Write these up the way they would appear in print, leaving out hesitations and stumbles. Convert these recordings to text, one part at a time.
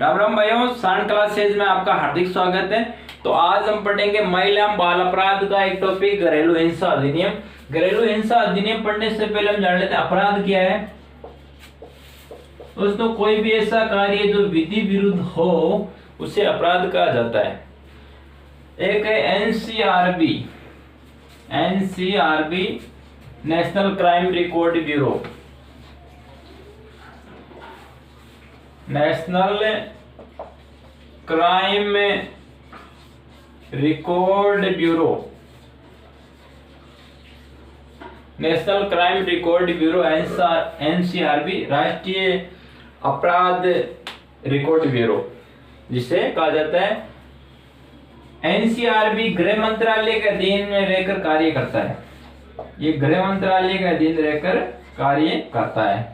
राम राम भाइयों, सारण क्लासेज में आपका हार्दिक स्वागत है। तो आज हम पढ़ेंगे महिला बाल अपराध का एक टॉपिक घरेलू हिंसा अधिनियम। घरेलू हिंसा अधिनियम पढ़ने से पहले हम जान लेते हैं अपराध क्या है। दोस्तों, कोई भी ऐसा कार्य जो विधि विरुद्ध हो उसे अपराध कहा जाता है। एक है NCRB, national crime record bureau, national crime record bureau, national crime record bureau NCRB, राष्ट्रीय अपराध रिकॉर्ड ब्यूरो जिसे कहा जाता है। एनसीआरबी गृह मंत्रालय के अधीन में रहकर कार्य करता है। ये गृह मंत्रालय के अधीन रहकर कार्य करता है।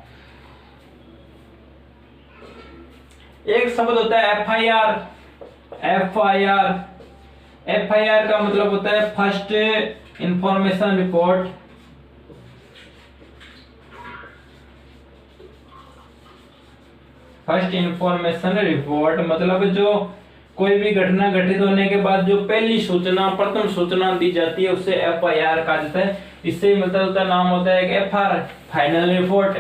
एक शब्द होता है एफआईआर। एफआईआर का मतलब होता है first information report. First information report मतलब जो कोई भी घटना घटित होने के बाद जो पहली सूचना, प्रथम सूचना दी जाती है उसे एफआईआर कहा जाता है। इससे मिलता जुलता नाम होता है एफआर, फाइनल रिपोर्ट।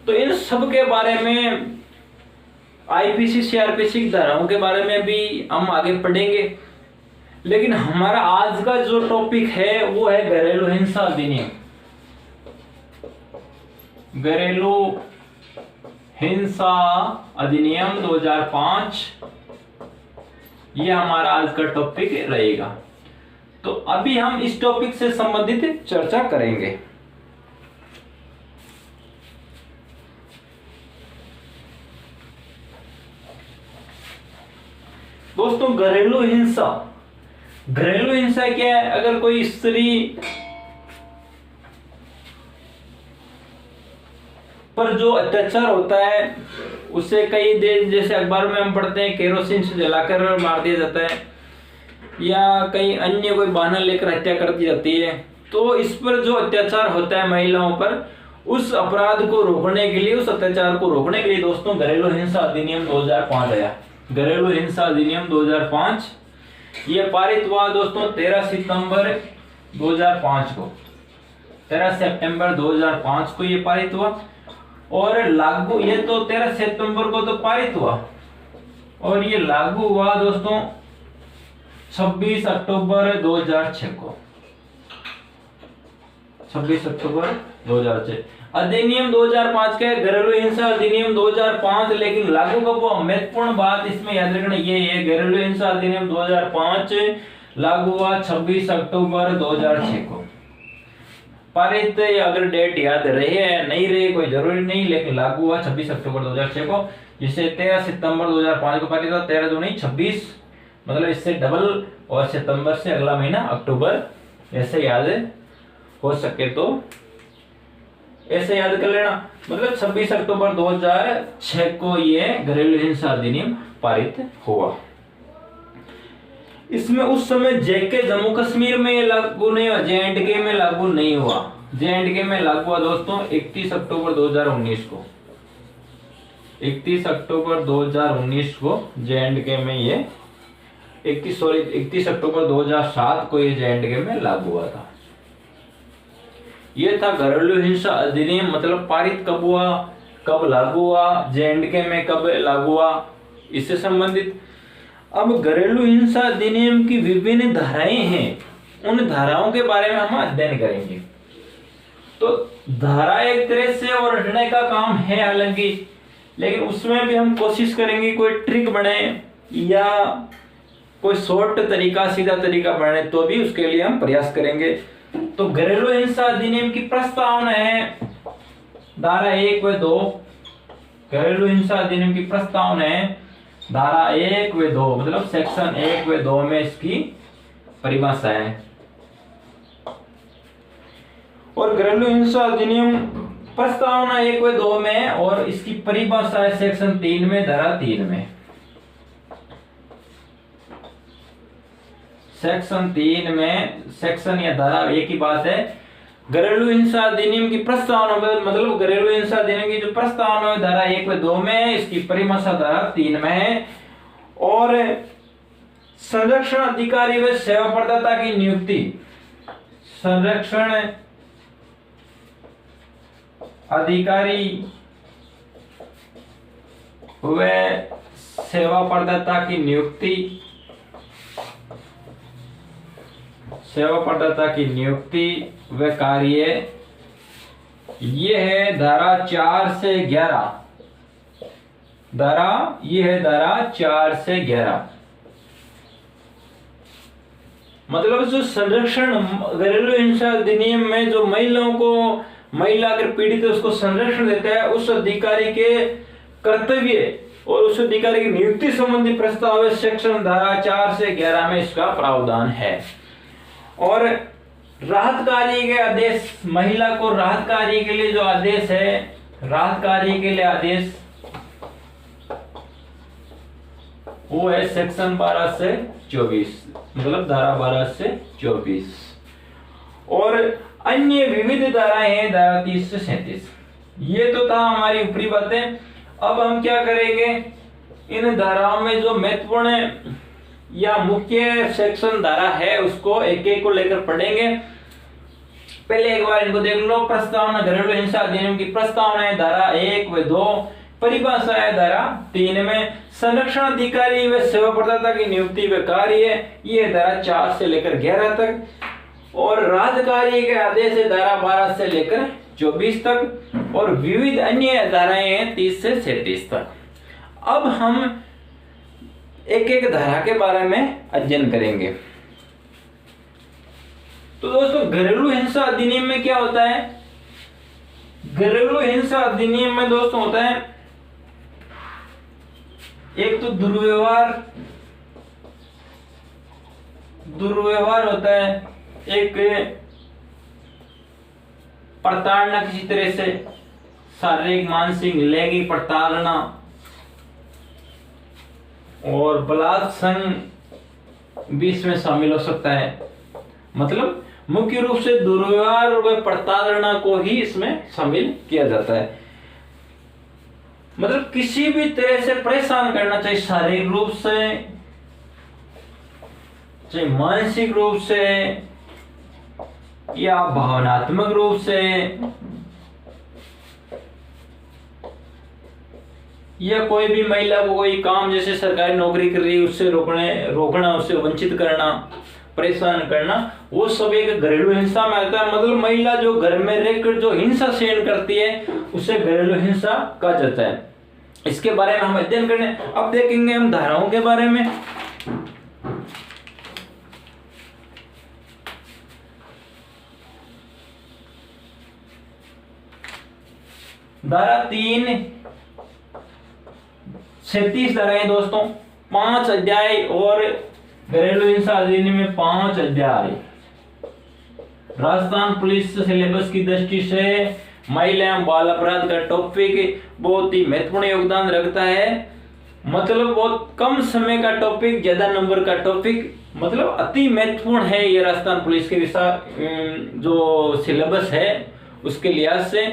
तो इन सब के बारे में आईपीसी सीआरपीसी की धाराओं के बारे में भी हम आगे पढ़ेंगे, लेकिन हमारा आज का जो टॉपिक है वो है घरेलू हिंसा अधिनियम। घरेलू हिंसा अधिनियम 2005 ये हमारा आज का टॉपिक रहेगा। तो अभी हम इस टॉपिक से संबंधित चर्चा करेंगे। दोस्तों, घरेलू हिंसा क्या है? अगर कोई स्त्री पर जो अत्याचार होता है उसे कई देश, जैसे अखबार में हम पढ़ते हैं, केरोसिन से जलाकर मार दिया जाता है या कई अन्य कोई बहाना लेकर हत्या कर दी जाती है। तो इस पर जो अत्याचार होता है महिलाओं पर, उस अपराध को रोकने के लिए, उस अत्याचार को रोकने के लिए दोस्तों घरेलू हिंसा अधिनियम 2005 आया। घरेलू हिंसा अधिनियम 2005 ये पारित हुआ दोस्तों 13 सितंबर 2005 को। 13 सितंबर 2005 को ये पारित हुआ और लागू, ये तो 13 सितंबर को तो पारित हुआ और ये लागू हुआ दोस्तों 26 अक्टूबर 2006 को। 26 अक्टूबर 2006 अधिनियम 2005 के घरेलू हिंसा अधिनियम 2005, लेकिन लागू कब हुआ? महत्वपूर्ण बात इसमें याद रखना ये है, घरेलू हिंसा अधिनियम 2005 लागू हुआ 26 अक्टूबर 2006 को। पारित अगर डेट याद रहे या नहीं रहे कोई जरूरी नहीं, लेकिन लागू हुआ 26 अक्टूबर 2006 को, जिसे 13 सितंबर 2005 को पारित हुआ। 13 दूनी 26, मतलब इससे डबल, और सितंबर से अगला महीना अक्टूबर, ऐसे याद हो सके तो ऐसे याद कर लेना। मतलब 26 अक्टूबर 2006 को ये घरेलू हिंसा अधिनियम पारित हुआ। इसमें उस समय जेके जम्मू कश्मीर में लागू नहीं हुआ, जेएंडके में लागू नहीं हुआ। जेएंडके में लागू हुआ दोस्तों 31 अक्टूबर 2019 को। 31 अक्टूबर 2019 को जेएंडके में ये 31 अक्टूबर 2007 को ये जेएंडके में लागू हुआ था। ये था घरेलू हिंसा अधिनियम। मतलब पारित कब हुआ, कब लागू हुआ, जेएंडके में कब लागू हुआ, इससे संबंधित। अब घरेलू हिंसा अधिनियम की विभिन्न धाराएं हैं, उन धाराओं के बारे में हम अध्ययन करेंगे। तो धारा एक तरह से और रटने का काम है हालांकि, लेकिन उसमें भी हम कोशिश करेंगे कोई ट्रिक बने या कोई शॉर्ट तरीका, सीधा तरीका बने, तो भी उसके लिए हम प्रयास करेंगे। तो घरेलू हिंसा अधिनियम की प्रस्तावना है धारा 1 व 2। घरेलू हिंसा अधिनियम की प्रस्तावना है धारा 1 व 2, मतलब सेक्शन 1 व 2 में इसकी परिभाषा है। और घरेलू हिंसा अधिनियम प्रस्तावना 1 व 2 में, और इसकी परिभाषा है सेक्शन 3 में, धारा 3 में। सेक्शन 3 में, सेक्शन या धारा एक ही बात है, घरेलू हिंसा अधिनियम की प्रस्तावना, मतलब घरेलू हिंसा अधिनियम की जो प्रस्तावना है धारा 1 व 2 में है, इसकी परिभाषा धारा 3 में है। और संरक्षण अधिकारी व सेवा प्रदाता की नियुक्ति, संरक्षण अधिकारी व सेवा प्रदाता की नियुक्ति, सेवा प्रदाता की नियुक्ति व कार्य, ये है धारा 4 से 11, ये है धारा 4 से 11। मतलब जो संरक्षण घरेलू हिंसा अधिनियम में जो महिलाओं को, महिला अगर पीड़ित है उसको संरक्षण देता है, उस अधिकारी के कर्तव्य और उस अधिकारी की नियुक्ति संबंधी प्रस्ताव सेक्शन धारा 4 से 11 में इसका प्रावधान है। और राहत कार्य के आदेश, महिला को राहत कार्य के लिए जो आदेश है, राहत कार्य के लिए आदेश वो है सेक्शन 12 से 24, मतलब धारा 12 से 24। और अन्य विविध धाराएं हैं धारा 30 से 37। ये तो था हमारी ऊपरी बातें। अब हम क्या करेंगे, इन धाराओं में जो महत्वपूर्ण या मुख्य सेक्शन धारा है उसको एक एक को लेकर पढ़ेंगे। पहले एक बार इनको देख लो। प्रस्तावना, घरेलू हिंसा अधिनियम की प्रस्तावना है धारा 1 व 2, परिभाषा है धारा 3 में, संरक्षण अधिकारी व सेवा प्रदाता की नियुक्ति व कार्य, ये धारा 4 से लेकर 11 तक, और राहत कार्य के आदेश है धारा 12 से लेकर 24 तक, और विविध अन्य धाराएं हैं 30 से 37 तक। अब हम एक एक धारा के बारे में अध्ययन करेंगे। तो दोस्तों, घरेलू हिंसा अधिनियम में क्या होता है? घरेलू हिंसा अधिनियम में दोस्तों होता है एक तो दुर्व्यवहार होता है, एक प्रताड़ना, किसी तरह से शारीरिक, मानसिक, लैंगिक प्रताड़ना, और बलात्संग भी इसमें शामिल हो सकता है। मतलब मुख्य रूप से दुर्व्यवहार व प्रताड़ना को ही इसमें शामिल किया जाता है। मतलब किसी भी तरह से परेशान करना, चाहे शारीरिक रूप से, चाहे मानसिक रूप से, या भावनात्मक रूप से, या कोई भी महिला को कोई काम, जैसे सरकारी नौकरी कर रही है उससे रोकना, उससे वंचित करना, परेशान करना, वो सब एक घरेलू हिंसा में आता है। मतलब महिला जो घर में रहकर जो हिंसा सहन करती है उसे घरेलू हिंसा कहा जाता है। इसके बारे में हम अध्ययन करने। अब देखेंगे हम धाराओं के बारे में। धारा 3 37 धाराएं दोस्तों, 5 अध्याय, और घरेलू हिंसा अधिनियम में 5 अध्याय। राजस्थान पुलिस सिलेबस की दृष्टि से महिला एवं बाल अपराध का टॉपिक बहुत ही महत्वपूर्ण योगदान रखता है। मतलब बहुत कम समय का टॉपिक, ज्यादा नंबर का टॉपिक, मतलब अति महत्वपूर्ण है ये राजस्थान पुलिस के जो सिलेबस है उसके लिहाज से।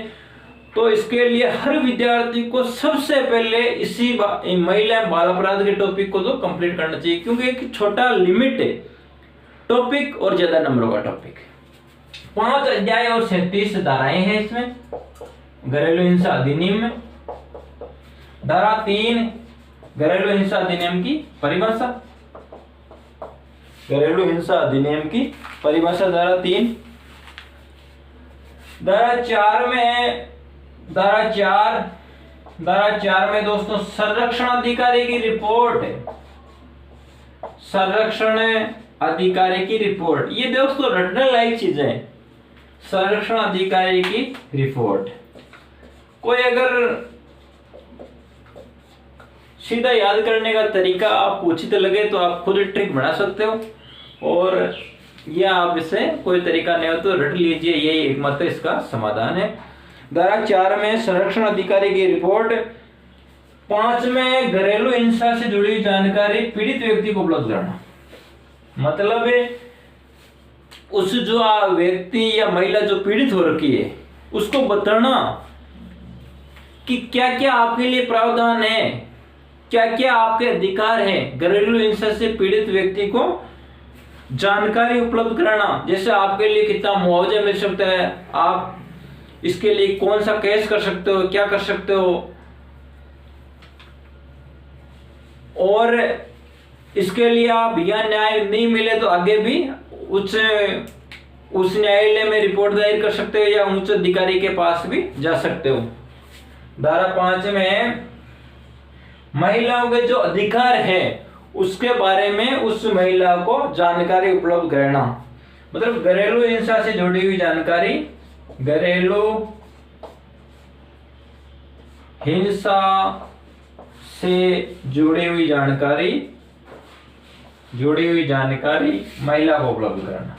तो इसके लिए हर विद्यार्थी को सबसे पहले इसी महिला बाल अपराध के टॉपिक को तो कंप्लीट करना चाहिए, क्योंकि एक छोटा लिमिट है टॉपिक और ज्यादा नंबरों का टॉपिक। 5 अध्याय और 37 धाराएं हैं इसमें घरेलू हिंसा अधिनियम में। धारा 3 घरेलू हिंसा अधिनियम की परिभाषा, घरेलू हिंसा अधिनियम की परिभाषा धारा 3। धारा 4 में दोस्तों संरक्षण अधिकारी की रिपोर्ट है। संरक्षण अधिकारी की रिपोर्ट, ये दोस्तों रटने लायक चीज है। संरक्षण अधिकारी की रिपोर्ट, कोई अगर सीधा याद करने का तरीका आपको उचित लगे तो आप खुद ट्रिक बना सकते हो, और या आप इसे कोई तरीका नहीं हो तो रट लीजिए, यही एकमात्र इसका समाधान है। धारा 4 में संरक्षण अधिकारी की रिपोर्ट। 5 में घरेलू हिंसा से जुड़ी जानकारी पीड़ित व्यक्ति को उपलब्ध कराना। मतलब उस जो व्यक्ति या महिला जो पीड़ित हो रखी है उसको बताना कि क्या क्या आपके लिए प्रावधान है, क्या क्या आपके अधिकार है। घरेलू हिंसा से पीड़ित व्यक्ति को जानकारी उपलब्ध कराना, जैसे आपके लिए कितना मुआवजा मिल सकता है, आप इसके लिए कौन सा केस कर सकते हो, क्या कर सकते हो, और इसके लिए आप या न्याय नहीं मिले तो आगे भी उस न्यायालय में रिपोर्ट दायर कर सकते हो या उच्च अधिकारी के पास भी जा सकते हो। धारा 5 में महिलाओं के जो अधिकार है उसके बारे में उस महिला को जानकारी उपलब्ध कराना, मतलब घरेलू हिंसा से जुड़ी हुई जानकारी, घरेलू हिंसा से जुड़ी हुई जानकारी महिला को उपलब्ध कराना,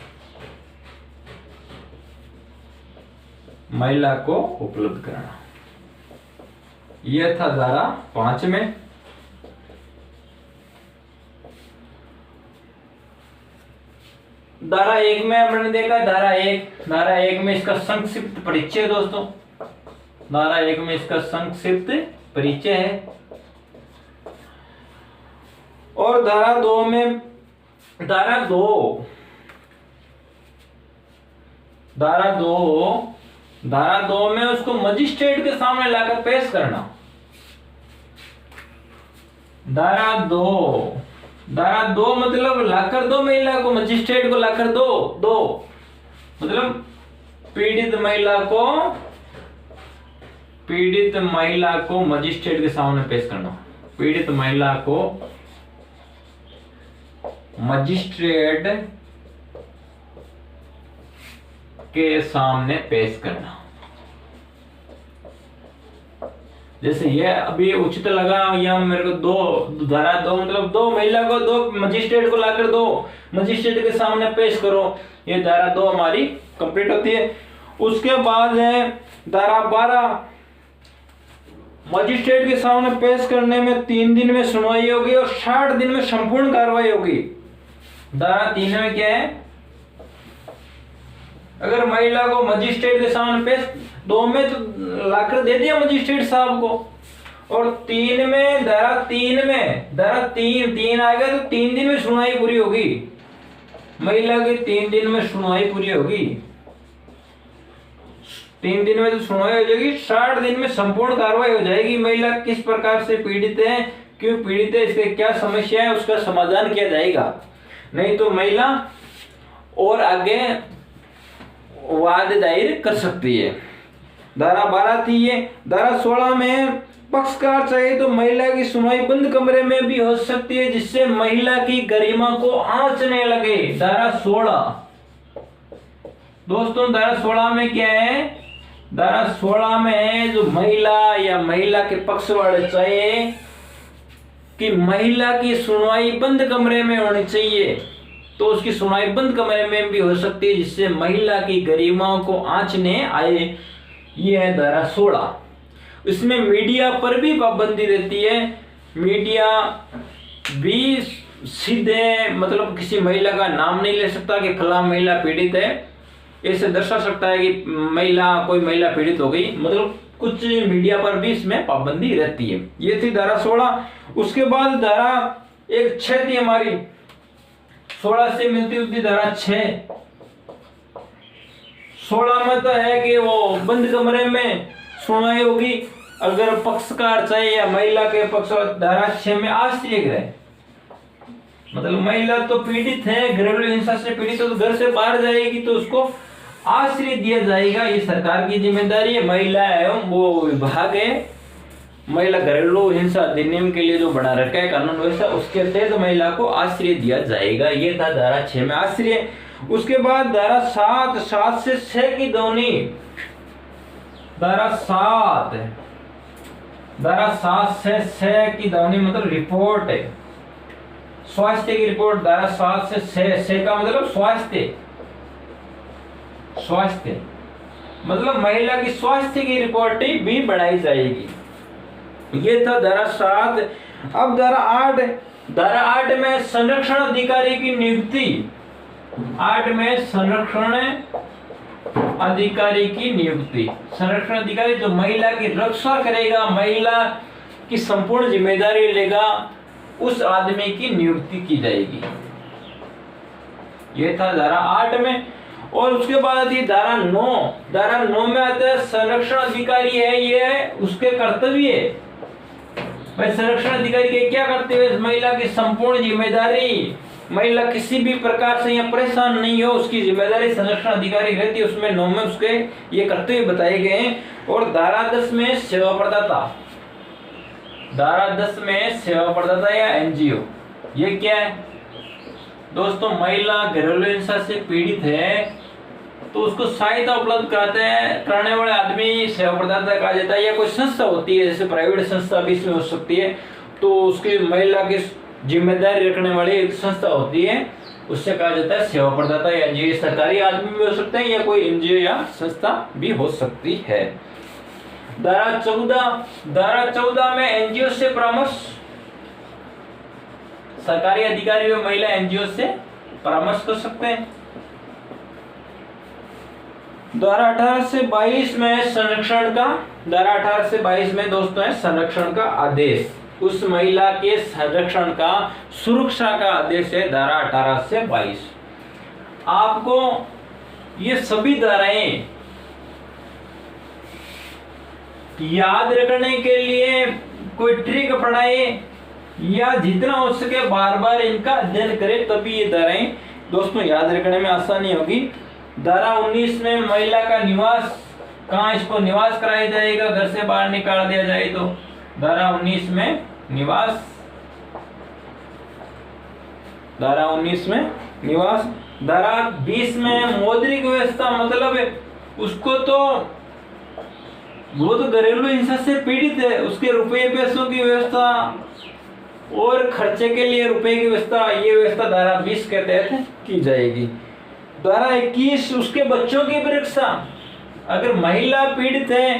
महिला को उपलब्ध कराना। यह था धारा 5 में। धारा 1 में हमने देखा, धारा 1 में इसका संक्षिप्त परिचय दोस्तों, धारा 1 में इसका संक्षिप्त परिचय है। और धारा 2 में, धारा 2 में उसको मजिस्ट्रेट के सामने लाकर पेश करना। धारा 2 मतलब लाकर दो महिला को, मजिस्ट्रेट को लाकर दो मतलब पीड़ित महिला को मजिस्ट्रेट के सामने पेश करना, पीड़ित महिला को मजिस्ट्रेट के सामने पेश करना। जैसे ये अभी उचित लगा या मेरे को धारा 2 मतलब दो महिला को दो मजिस्ट्रेट को लाकर दो मजिस्ट्रेट के सामने पेश करो, ये धारा 2 हमारी कंप्लीट होती है। उसके बाद है धारा 12, मजिस्ट्रेट के सामने पेश करने में 3 दिन में सुनवाई होगी और 60 दिन में संपूर्ण कार्रवाई होगी। धारा 3 में क्या है, अगर महिला को मजिस्ट्रेट के सामने पेश, 2 में तो लाकर दे दिया मजिस्ट्रेट साहब को, और 3 में धारा 3 आएगा तो 3 दिन में सुनवाई पूरी होगी, महिला की 3 दिन में सुनवाई पूरी होगी, 3 दिन में तो सुनवाई हो जाएगी, 60 दिन में संपूर्ण कार्रवाई हो जाएगी। महिला किस प्रकार से पीड़ित है, क्यों पीड़ित है, इसके क्या समस्या है, उसका समाधान किया जाएगा। नहीं तो महिला और आगे वाद दायर कर सकती है। धारा 12 थी ये। धारा 16 में पक्षकार चाहे तो महिला की सुनवाई बंद कमरे में भी हो सकती है जिससे महिला की गरिमा को आंच नहीं लगे। धारा 16 दोस्तों, धारा 16 में क्या है, धारा 16 में जो महिला या महिला के पक्ष वाले चाहिए कि महिला की सुनवाई बंद कमरे में होनी चाहिए, तो उसकी सुनवाई बंद कमरे में भी हो सकती है जिससे महिला की गरिमा को आंच न आए। ये है धारा 16। इसमें मीडिया पर भी पाबंदी रहती है। मीडिया भी सीधे मतलब किसी महिला का नाम नहीं ले सकता कि फला महिला पीड़ित है, ऐसे दर्शा सकता है कि कोई महिला पीड़ित हो गई, मतलब कुछ मीडिया पर भी इसमें पाबंदी रहती है। ये थी धारा 16। उसके बाद धारा 6 थी हमारी, 16 से मिलती जुलती धारा 6। 16 में तो है कि वो बंद कमरे में सुनवाई होगी अगर पक्षकार चाहे या महिला के पक्ष। धारा 6 में आश्रय गृह, मतलब महिला तो पीड़ित है, घरेलू हिंसा से पीड़ित है, तो घर से बाहर जाएगी तो उसको आश्रय दिया जाएगा। ये सरकार की जिम्मेदारी है। महिला एवं वो विभाग है, महिला घरेलू हिंसा अधिनियम के लिए जो बना रखा है कानून व्यवस्था, उसके तहत महिला को आश्रय दिया जाएगा। ये था धारा 6 में आश्रय। उसके बाद धारा 7 से 6 की ध्वनि, धारा 7 से 6 की ध्वनि मतलब रिपोर्ट है, स्वास्थ्य की रिपोर्ट। धारा 7 से 6 का मतलब स्वास्थ्य मतलब महिला की स्वास्थ्य की रिपोर्ट भी बढ़ाई जाएगी। ये था धारा 7। अब धारा 8 में संरक्षण अधिकारी की नियुक्ति, 8 में संरक्षण अधिकारी की नियुक्ति। संरक्षण अधिकारी जो महिला की रक्षा करेगा, महिला की संपूर्ण जिम्मेदारी लेगा, उस आदमी की नियुक्ति की जाएगी। ये था धारा 8 में। और उसके बाद आती है धारा 9। धारा 9 में आता है संरक्षण अधिकारी है, ये उसके कर्तव्य है। भाई संरक्षण अधिकारी के क्या कर्तव्य? महिला की संपूर्ण जिम्मेदारी, महिला किसी भी प्रकार से यहाँ परेशान नहीं हो, उसकी जिम्मेदारी संरक्षण अधिकारी रहती है। उसमें 9 में उसके ये कर्तव्य बताए गए हैं। और धारा 10 में सेवा प्रदाता, धारा 10 में सेवा प्रदाता या एनजीओ, ये क्या है दोस्तों? महिला घरेलू हिंसा से पीड़ित है तो उसको सहायता उपलब्ध कराने वाले आदमी सेवा प्रदाता कहा जाता है। या कोई संस्था होती है, जैसे प्राइवेट संस्था भी इसमें हो सकती है, तो उसकी महिला की जिम्मेदारी रखने वाली एक संस्था होती है, उससे कहा जाता है सेवा प्रदाता या एनजीओ। सरकारी आदमी भी हो सकते हैं या कोई एनजीओ या संस्था भी हो सकती है। धारा 14, धारा 14 में एनजीओ से परामर्श, सरकारी अधिकारी व महिला एनजीओ से परामर्श कर सकते हैं। धारा 18 से 22 में संरक्षण का, धारा 18 से 22 में दोस्तों है संरक्षण का आदेश, उस महिला के संरक्षण का, सुरक्षा का आदेश है धारा 18 से 22। आपको ये सभी धाराएं याद रखने के लिए कोई ट्रिक पढ़ाए या जितना हो सके बार बार इनका अध्ययन करें, तभी ये धाराएं दोस्तों याद रखने में आसानी होगी। धारा 19 में महिला का निवास, कहाँ इसको निवास कराया जाएगा, घर से बाहर निकाल दिया जाए तो धारा 19 में निवास, धारा 19 में निवास। धारा 20 में मौद्रिक व्यवस्था, मतलब उसको तो वो तो घरेलू हिंसा से पीड़ित है, उसके रुपये पैसों की व्यवस्था और खर्चे के लिए रुपए की व्यवस्था, ये व्यवस्था धारा 20 के तहत की जाएगी। धारा 21 उसके बच्चों की परीक्षा, अगर महिला पीड़ित है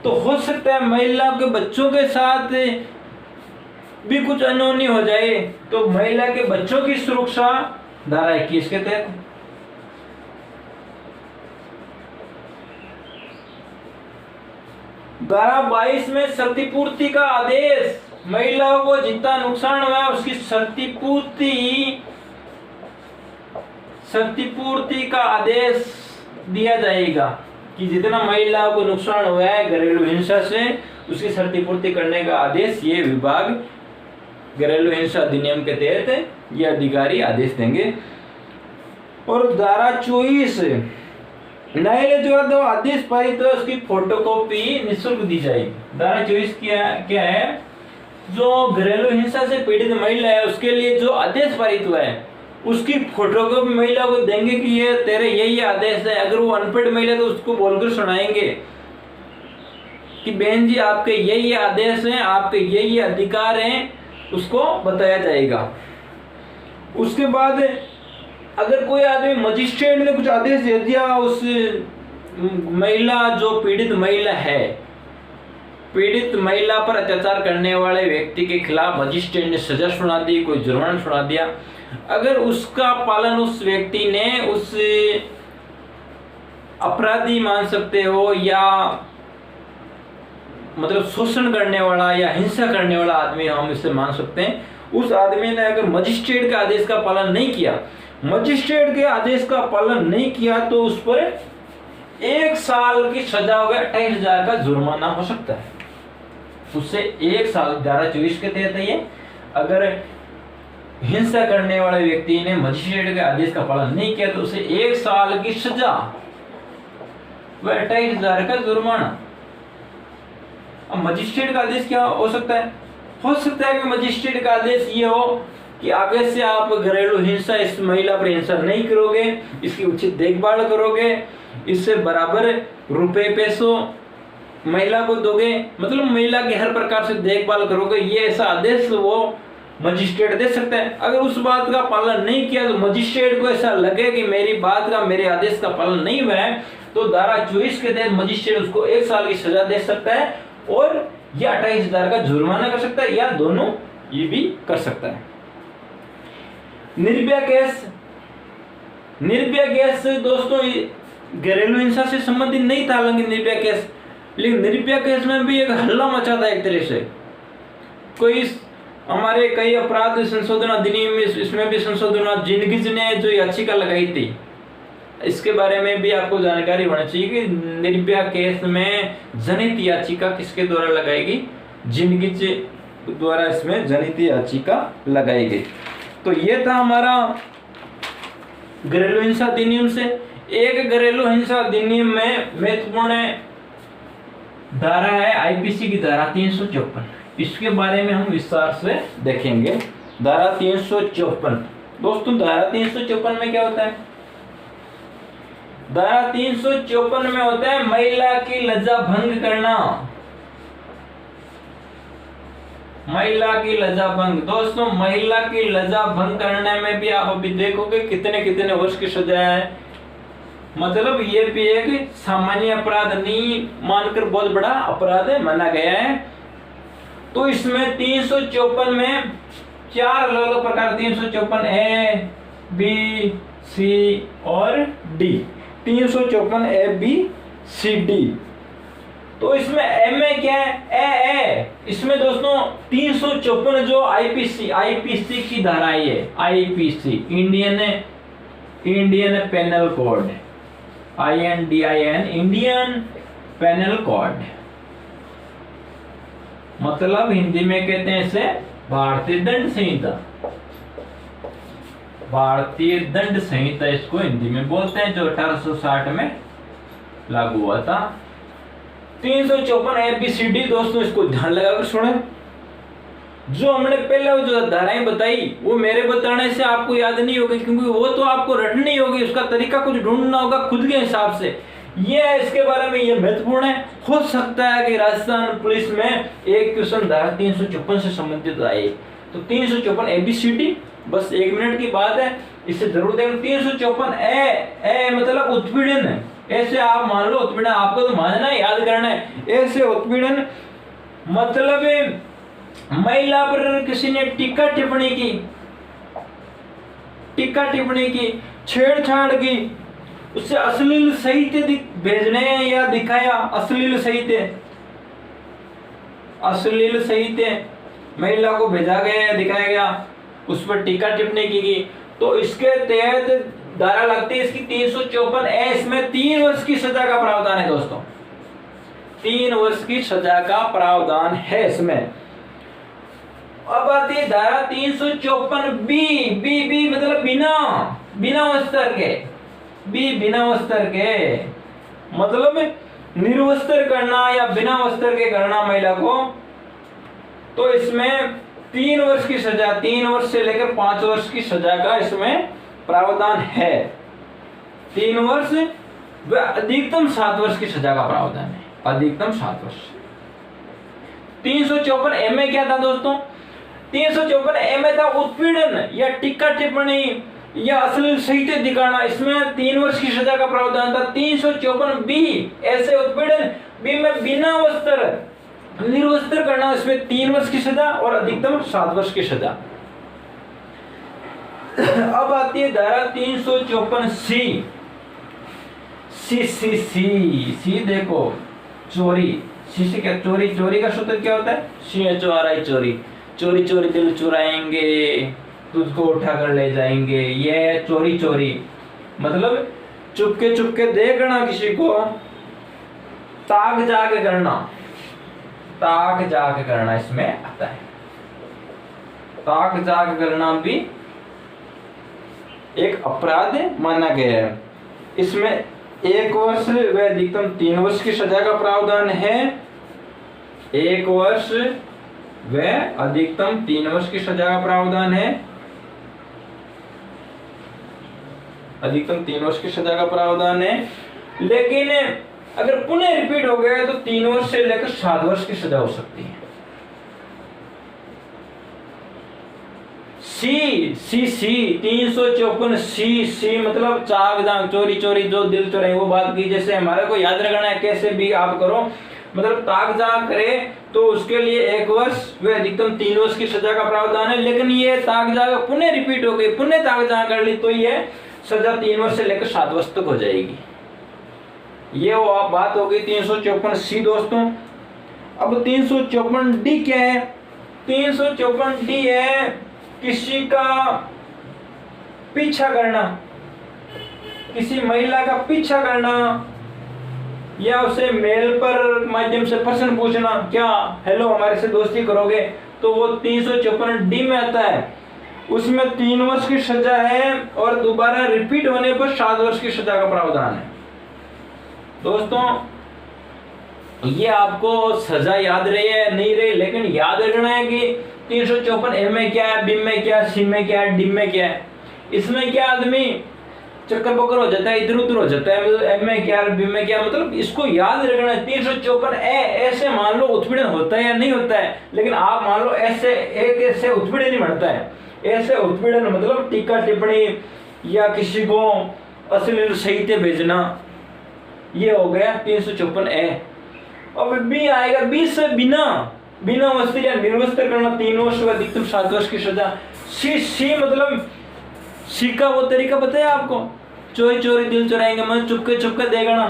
तो हो सकता है महिला के बच्चों के साथ भी कुछ अनहोनी हो जाए, तो महिला के बच्चों की सुरक्षा धारा 21 के तहत। धारा 22 में क्षतिपूर्ति का आदेश, महिलाओं को जितना नुकसान हुआ उसकी क्षतिपूर्ति का आदेश दिया जाएगा कि जितना महिलाओं को नुकसान हुआ है घरेलू हिंसा से, उसकी क्षतिपूर्ति करने का आदेश ये विभाग घरेलू हिंसा अधिनियम के तहत ये अधिकारी आदेश देंगे। और धारा 24 न्यायालय द्वारा आदेश पारित हो उसकी फोटोकॉपी निःशुल्क दी जाएगी। धारा 24 क्या है? जो घरेलू हिंसा से पीड़ित महिला है उसके लिए जो आदेश पारित हुआ है उसकी फोटोकॉपी महिला को देंगे कि ये तेरे यही आदेश है। अगर वो अनपढ़ महिला तो उसको बोलकर सुनाएंगे कि बहन जी आपके यही आदेश हैं, आपके यही अधिकार हैं, उसको बताया जाएगा। उसके बाद अगर कोई आदमी मजिस्ट्रेट ने कुछ आदेश दे दिया, उस महिला जो पीड़ित महिला है, पीड़ित महिला पर अत्याचार करने वाले व्यक्ति के खिलाफ मजिस्ट्रेट ने सजा सुना दी, कोई जुर्माना सुना दिया, अगर उसका पालन उस व्यक्ति ने, उस अपराधी मान सकते हो या मतलब शोषण करने वाला या हिंसा करने वाला आदमी हम इसे मान सकते हैं, उस आदमी ने अगर मजिस्ट्रेट के आदेश का पालन नहीं किया, मजिस्ट्रेट के आदेश का पालन नहीं किया तो उस पर 1 साल की सजा हो गया, 28,000 का जुर्माना हो सकता है। उससे 1 साल, धारा 24 के तहत ये, अगर हिंसा करने वाले व्यक्ति ने मजिस्ट्रेट के आदेश का पालन नहीं किया तो उसे 1 साल की सजा व 28,000 का जुर्माना। अब मजिस्ट्रेट का आदेश क्या हो सकता है? हो सकता है कि मजिस्ट्रेट का आदेश ये हो कि आगे से आप घरेलू हिंसा, इस महिला पर हिंसा नहीं करोगे, इसकी उचित देखभाल करोगे, इससे बराबर रुपए पैसों महिला को दोगे, मतलब महिला की हर प्रकार से देखभाल करोगे, ये ऐसा आदेश वो मजिस्ट्रेट दे सकता है। अगर उस बात का पालन नहीं किया तो मजिस्ट्रेट को ऐसा लगे कि मेरी बात का, मेरे आदेश का पालन नहीं हुआ है, तो धारा 24 के तहत मजिस्ट्रेट उसको 1 साल की सजा दे सकता है और या 28,000 का जुर्माना कर सकता है, या दोनों ये भी कर सकता है। निर्भया केस, निर्भया केस दोस्तों घरेलू हिंसा से संबंधित नहीं था, निर्भया केस, लेकिन निर्भया केस में भी एक हल्ला मचा था एक तरह से। कोई हमारे कई अपराध संशोधन अधिनियम में इसमें भी संशोधन, जिनगिज ने जो याचिका लगाई थी, इसके बारे में भी आपको जानकारी होनी चाहिए कि निर्भया केस में जनहित याचिका किसके द्वारा लगाई गई, जिनगिज द्वारा इसमें जनहित याचिका लगाई गई। तो ये था हमारा घरेलू हिंसा अधिनियम से। एक घरेलू हिंसा अधिनियम में महत्वपूर्ण धारा है आईपीसी की धारा 354, इसके बारे में हम विस्तार से देखेंगे। धारा 354 दोस्तों, धारा 354 में क्या होता है? धारा 354 में होता है महिला की लज्जा भंग करना। महिला की लज्जा भंग, दोस्तों महिला की लज्जा भंग करने में भी आप अभी देखोगे कितने कितने वर्ष की सजा है। मतलब ये भी एक सामान्य अपराध नहीं मानकर बहुत बड़ा अपराध माना गया है। तो इसमें 354 में 4 अलग अलग प्रकार, 354 ए, बी, सी और डी। 354 ए, बी, सी, डी। तो इसमें ए में क्या है? ए इसमें दोस्तों 354 जो आईपीसी की धारा है, IPC Indian penal code, INDIN Indian penal code, मतलब हिंदी में कहते हैं इसे भारतीय दंड संहिता। भारतीय दंड संहिता इसको हिंदी में बोलते हैं, जो 1860 में लागू हुआ था। 354 ABCD दोस्तों, इसको ध्यान लगाकर सुने। जो हमने पहले जो धाराएं बताई वो मेरे बताने से आपको याद नहीं होगी, क्योंकि वो तो आपको रटनी होगी, उसका तरीका कुछ ढूंढना होगा खुद के हिसाब से। ये इसके बारे में ये महत्वपूर्ण है। हो सकता है कि राजस्थान पुलिस में एक क्वेश्चन धारा 354 से संबंधित आए। तो 354 ABCD बस 1 मिनट की बात है, इसे जरूर देखें। 354 ए मतलब उत्पीड़न है। ऐसे आप मान लो उत्पीड़न, आपको तो मानना है, याद करना है। ऐसे उत्पीड़न मतलब महिला पर किसी ने टीका टिप्पणी की, छेड़छाड़ की, उससे अश्लील साहित्य भेजने या दिखाया, अश्लील साहित्य महिला को भेजा गया या दिखाया गया, उस पर टीका टिप्पणी की गई, तो इसके तहत धारा लगती है इसकी 354 ए। इसमें 3 वर्ष की सजा का प्रावधान है दोस्तों, 3 वर्ष की सजा का प्रावधान है इसमें। अब आती है धारा 354 बी मतलब बिना वस्त्र के, बिना वस्त्र के मतलब निर्वस्त्र करना या बिना वस्त्र के करना महिला को। तो इसमें 3 वर्ष की सजा, 3 वर्ष से लेकर 5 वर्ष की सजा का इसमें प्रावधान है। 3 वर्ष व अधिकतम 7 वर्ष की सजा का प्रावधान है, अधिकतम 7 वर्ष। 354 ए में क्या था दोस्तों? 354 ए में था उत्पीड़न या टीका टिप्पणी या अश्लील साहित्य दिखाना, इसमें 3 वर्ष की सजा का प्रावधान था। 354 बी ऐसे उत्पीड़न, बी में बिना वस्त्र निर्वस्त्र करना, इसमें 3 वर्ष की सजा और अधिकतम 7 वर्ष की सजा। अब आती है धारा 354 सी देखो, चोरी। सी से क्या? चोरी का सूत्र क्या होता है? चोरी दिल चुराएंगे, तुझको उठा कर ले जाएंगे, ये चोरी मतलब चुपके देखना किसी को, ताक जाग करना इसमें आता है। ताक जाग करना भी एक अपराध माना गया है। इसमें 1 वर्ष व अधिकतम 3 वर्ष की सजा का प्रावधान है। 1 वर्ष व अधिकतम 3 वर्ष की सजा का प्रावधान है, अधिकतम 3 वर्ष की सजा का प्रावधान है। लेकिन अगर पुनः रिपीट हो गया तो 3 वर्ष से लेकर 7 वर्ष की सजा हो सकती है। सी 354 सी मतलब चाक जांग, चोरी जो दिल चोराई वो बात की। जैसे हमारे को याद रखना है, कैसे भी आप करो, मतलब ताक जांग करे तो उसके लिए 1 वर्ष व अधिकतम 3 वर्ष की सजा का प्रावधान है। लेकिन ये ताक जांग पुनः रिपीट हो गई, पुनः ताक जांग कर ली तो ये सजा 3 वर्ष से लेकर 7 वर्ष तक हो जाएगी। ये वो बात हो गई 354C दोस्तों। अब 354D क्या है? 354D है किसी का पीछा करना, किसी महिला का पीछा करना या उसे मेल पर माध्यम से प्रश्न पूछना, क्या हेलो हमारे से दोस्ती करोगे, तो वो 354D में आता है। उसमें 3 वर्ष की सजा है और दोबारा रिपीट होने पर 7 वर्ष की सजा का प्रावधान है। दोस्तों ये आपको सजा याद रही है नहीं रही, लेकिन याद रखना है कि 354A में क्या है, B में क्या है, C में क्या है, D में क्या है। इसमें क्या आदमी चक्कर बकर हो जाता है, इधर उधर हो जाता है, M में क्या है, B में क्या, मतलब इसको याद रखना है। 354A ऐसे मान लो उत्पीड़न होता है या नहीं होता है, लेकिन आप मान लो ऐसे एक ऐसे उत्पीड़न नहीं बढ़ता है। ऐसे उत्पीड़न मतलब टीका टिप्पणी या किसी को अश्लील साहित्य भेजना, ये हो गया 354A। अब बी आएगा, बी से बिना वस्त्र या निर्वस्त्र करना 3 वर्ष व अधिकतम 7 वर्ष की सजा। सी मतलब सी का वो तरीका पता है आपको, चोरी चोरी दिल चुराएंगे, मैं चुपके चुपके देखना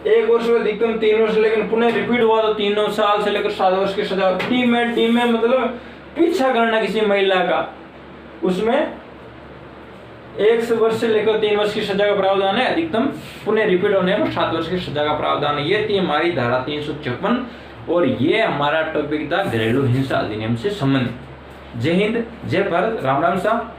1 वर्ष व अधिकतम 3 वर्ष, लेकिन पुनः रिपीट हुआ तो 3 साल से लेकर 7 वर्ष की सजा। डी में मतलब पीछा करना किसी महिला का, उसमें 1 वर्ष से लेकर 3 वर्ष की सजा का प्रावधान है, अधिकतम पुनः रिपीट होने पर 7 वर्ष की सजा का प्रावधान है। ये थी हमारी धारा 354 और ये हमारा टॉपिक था घरेलू हिंसा अधिनियम से संबंधित। जय हिंद, जय भारत, राम राम साहब।